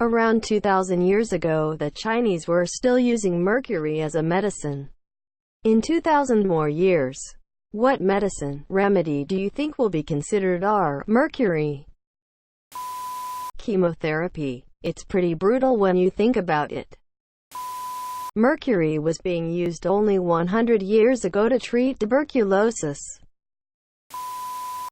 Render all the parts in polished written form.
Around 2,000 years ago, the Chinese were still using mercury as a medicine. In 2,000 more years, what medicine, remedy do you think will be considered our mercury? Chemotherapy. It's pretty brutal when you think about it. Mercury was being used only 100 years ago to treat tuberculosis.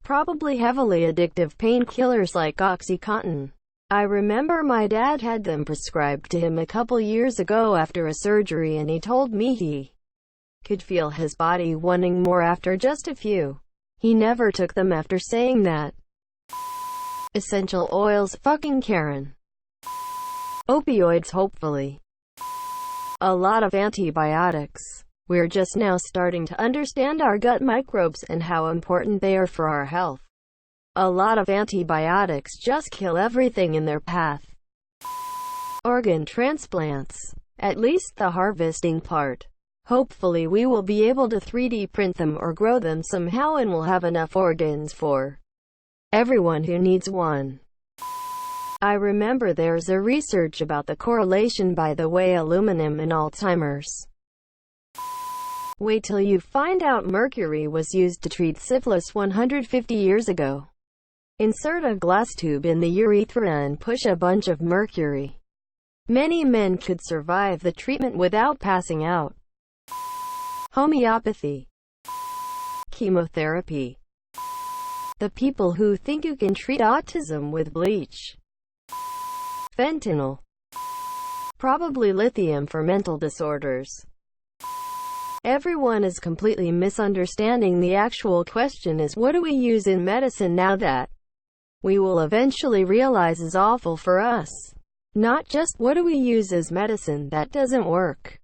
Probably heavily addictive painkillers like OxyContin. I remember my dad had them prescribed to him a couple years ago after a surgery, and he told me he could feel his body wanting more after just a few. He never took them after saying that. Essential oils, fucking Karen. Opioids, hopefully. A lot of antibiotics. We're just now starting to understand our gut microbes and how important they are for our health. A lot of antibiotics just kill everything in their path. Organ transplants. At least the harvesting part. Hopefully we will be able to 3D print them or grow them somehow, and we'll have enough organs for everyone who needs one. I remember there's a research about the correlation, by the way, aluminum and Alzheimer's. Wait till you find out mercury was used to treat syphilis 150 years ago. Insert a glass tube in the urethra and push a bunch of mercury. Many men could survive the treatment without passing out. Homeopathy. Chemotherapy. The people who think you can treat autism with bleach. Fentanyl. Probably lithium for mental disorders. Everyone is completely misunderstanding. The actual question is, what do we use in medicine now that we will eventually realize is awful for us? Not just, what do we use as medicine that doesn't work?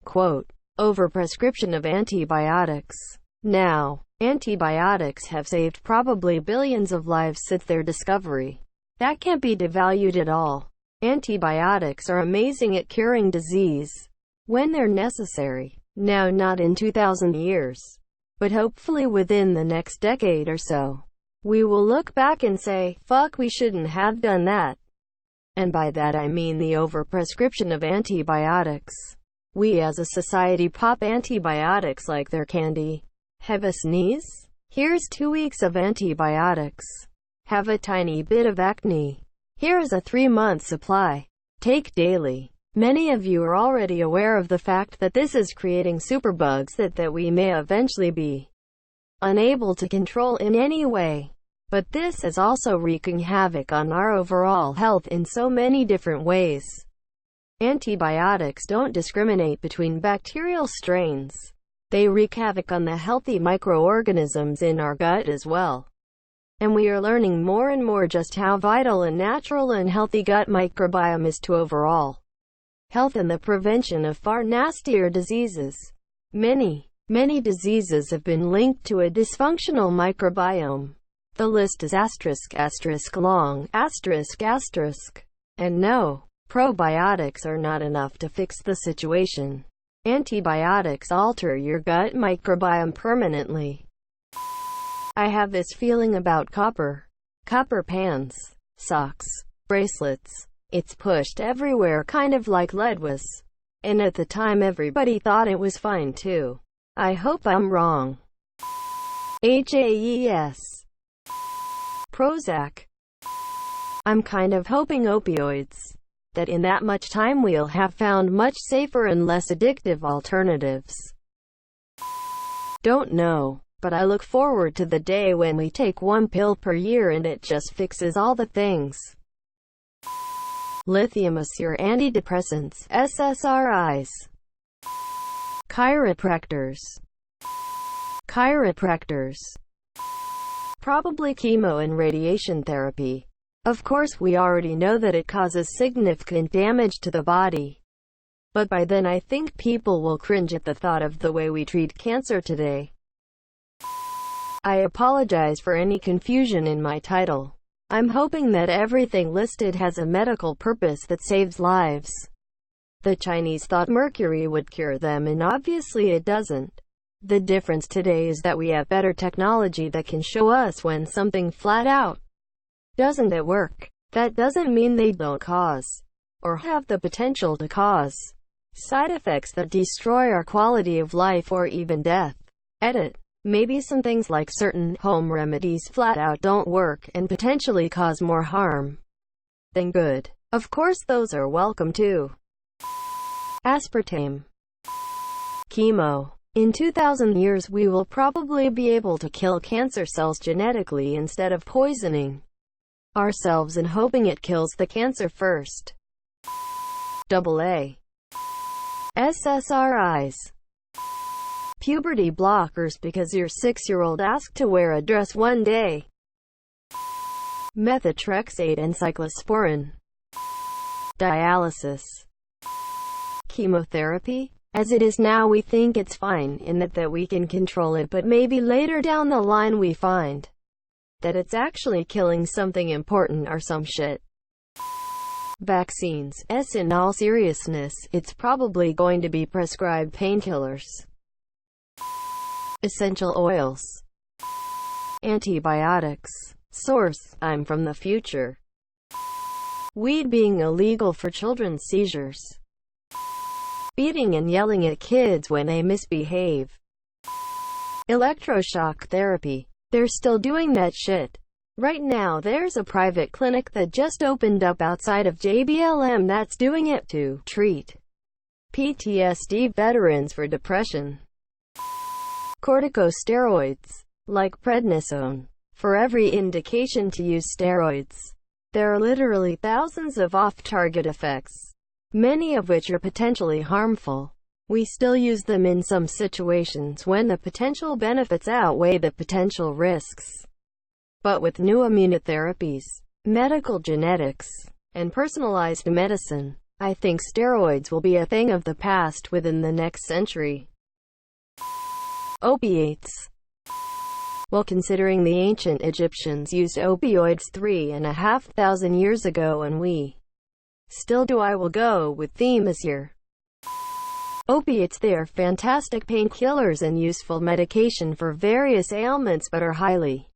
Quote, overprescription of antibiotics. Now, antibiotics have saved probably billions of lives since their discovery. That can't be devalued at all. Antibiotics are amazing at curing disease when they're necessary. Now, not in 2,000 years, but hopefully within the next decade or so, we will look back and say, fuck, we shouldn't have done that. And by that I mean the overprescription of antibiotics. We as a society pop antibiotics like they're candy. Have a sneeze? Here's 2 weeks of antibiotics. Have a tiny bit of acne? Here's a 3-month supply. Take daily. Many of you are already aware of the fact that this is creating superbugs that we may eventually be unable to control in any way. But this is also wreaking havoc on our overall health in so many different ways. Antibiotics don't discriminate between bacterial strains. They wreak havoc on the healthy microorganisms in our gut as well. And we are learning more and more just how vital a natural and healthy gut microbiome is to overall health and the prevention of far nastier diseases. Many diseases have been linked to a dysfunctional microbiome. The list is long, and no, probiotics are not enough to fix the situation. Antibiotics alter your gut microbiome permanently. I have this feeling about copper pans, socks, bracelets. It's pushed everywhere, kind of like lead was. And at the time everybody thought it was fine too. I hope I'm wrong. HAES. Prozac. I'm kind of hoping opioids. That in that much time we'll have found much safer and less addictive alternatives. Don't know, but I look forward to the day when we take 1 pill per year and it just fixes all the things. Lithium is your antidepressants, SSRIs. Chiropractors. Probably chemo and radiation therapy. Of course, we already know that it causes significant damage to the body. But by then I think people will cringe at the thought of the way we treat cancer today. I apologize for any confusion in my title. I'm hoping that everything listed has a medical purpose that saves lives. The Chinese thought mercury would cure them, and obviously it doesn't. The difference today is that we have better technology that can show us when something flat out doesn't work. That doesn't mean they don't cause, or have the potential to cause, side effects that destroy our quality of life or even death. Edit. Maybe some things like certain home remedies flat out don't work and potentially cause more harm than good. Of course those are welcome too. Aspartame. Chemo. In 2,000 years we will probably be able to kill cancer cells genetically instead of poisoning ourselves and hoping it kills the cancer first. AA. SSRIs. Puberty blockers because your 6-year-old asked to wear a dress one day. Methotrexate and cyclosporin. Dialysis. Chemotherapy. As it is now we think it's fine in that we can control it, but maybe later down the line we find that it's actually killing something important or some shit. Vaccines. In all seriousness, it's probably going to be prescribed painkillers. Essential oils. Antibiotics. Source: I'm from the future. Weed being illegal for children's seizures. Beating and yelling at kids when they misbehave. Electroshock therapy. They're still doing that shit. Right now there's a private clinic that just opened up outside of JBLM that's doing it to treat PTSD veterans for depression. Corticosteroids. Like prednisone. For every indication to use steroids, there are literally thousands of off-target effects, many of which are potentially harmful. We still use them in some situations when the potential benefits outweigh the potential risks. But with new immunotherapies, medical genetics, and personalized medicine, I think steroids will be a thing of the past within the next century. Opiates. Well, considering the ancient Egyptians used opioids 3,500 years ago and we still do, I will go with theme this year. Opiates. They are fantastic painkillers and useful medication for various ailments but are highly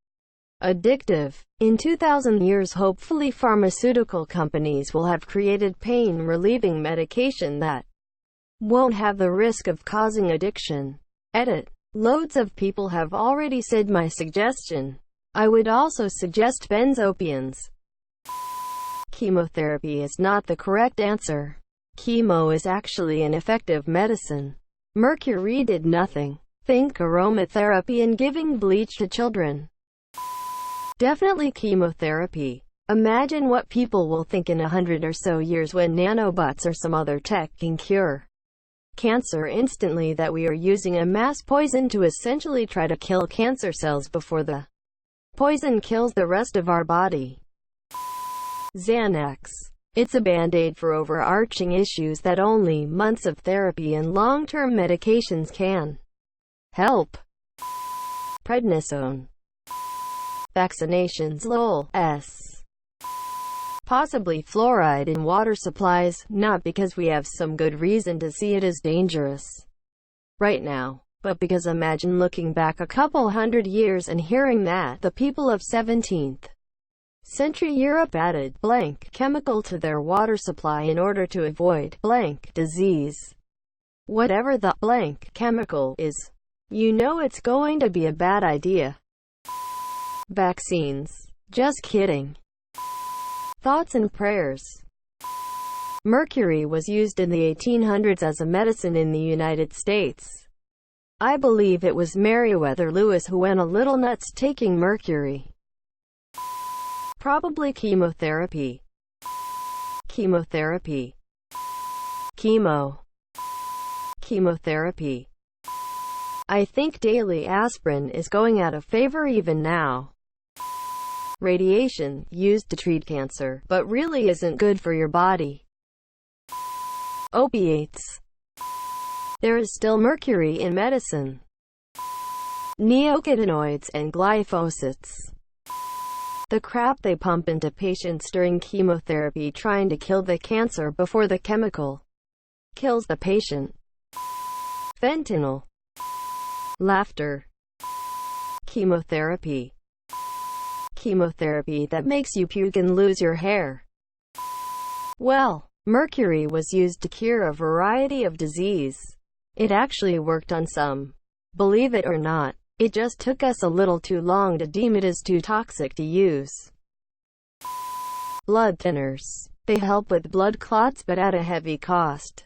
addictive. In 2,000 years hopefully pharmaceutical companies will have created pain-relieving medication that won't have the risk of causing addiction. Edit. Loads of people have already said my suggestion. I would also suggest benzodiazepines. Chemotherapy is not the correct answer. Chemo is actually an effective medicine. Mercury did nothing. Think aromatherapy and giving bleach to children. Definitely chemotherapy. Imagine what people will think in 100 or so years when nanobots or some other tech can cure cancer instantly, that we are using a mass poison to essentially try to kill cancer cells before the poison kills the rest of our body. Xanax. It's a band-aid for overarching issues that only months of therapy and long-term medications can help. Prednisone. Vaccinations. LOL. Possibly fluoride in water supplies, not because we have some good reason to see it as dangerous right now, but because imagine looking back a couple hundred years and hearing that the people of 17th century Europe added blank chemical to their water supply in order to avoid blank disease. Whatever the blank chemical is, you know it's going to be a bad idea. Vaccines. Just kidding. Thoughts and prayers. Mercury was used in the 1800s as a medicine in the United States. I believe it was Meriwether Lewis who went a little nuts taking mercury. Probably chemotherapy. Chemotherapy. Chemotherapy. I think daily aspirin is going out of favor even now. Radiation, used to treat cancer, but really isn't good for your body. Opiates. There is still mercury in medicine. Neocotinoids and glyphosate. The crap they pump into patients during chemotherapy trying to kill the cancer before the chemical kills the patient. Fentanyl. Laughter. Chemotherapy. chemotherapy that makes you puke and lose your hair. Well, mercury was used to cure a variety of disease. It actually worked on some. Believe it or not, it just took us a little too long to deem it as too toxic to use. Blood thinners. They help with blood clots but at a heavy cost.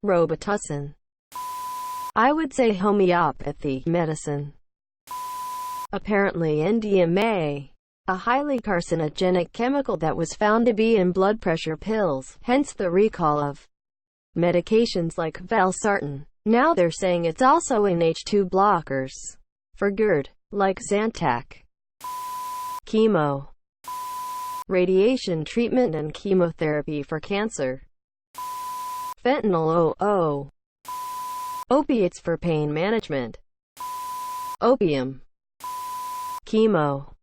Robitussin. I would say homeopathy medicine. Apparently NDMA, a highly carcinogenic chemical that was found to be in blood pressure pills, hence the recall of medications like valsartan. Now they're saying it's also in H2 blockers for GERD, like Zantac. Chemo. Radiation treatment and chemotherapy for cancer. Fentanyl. Opiates for pain management. Opium. Chemo.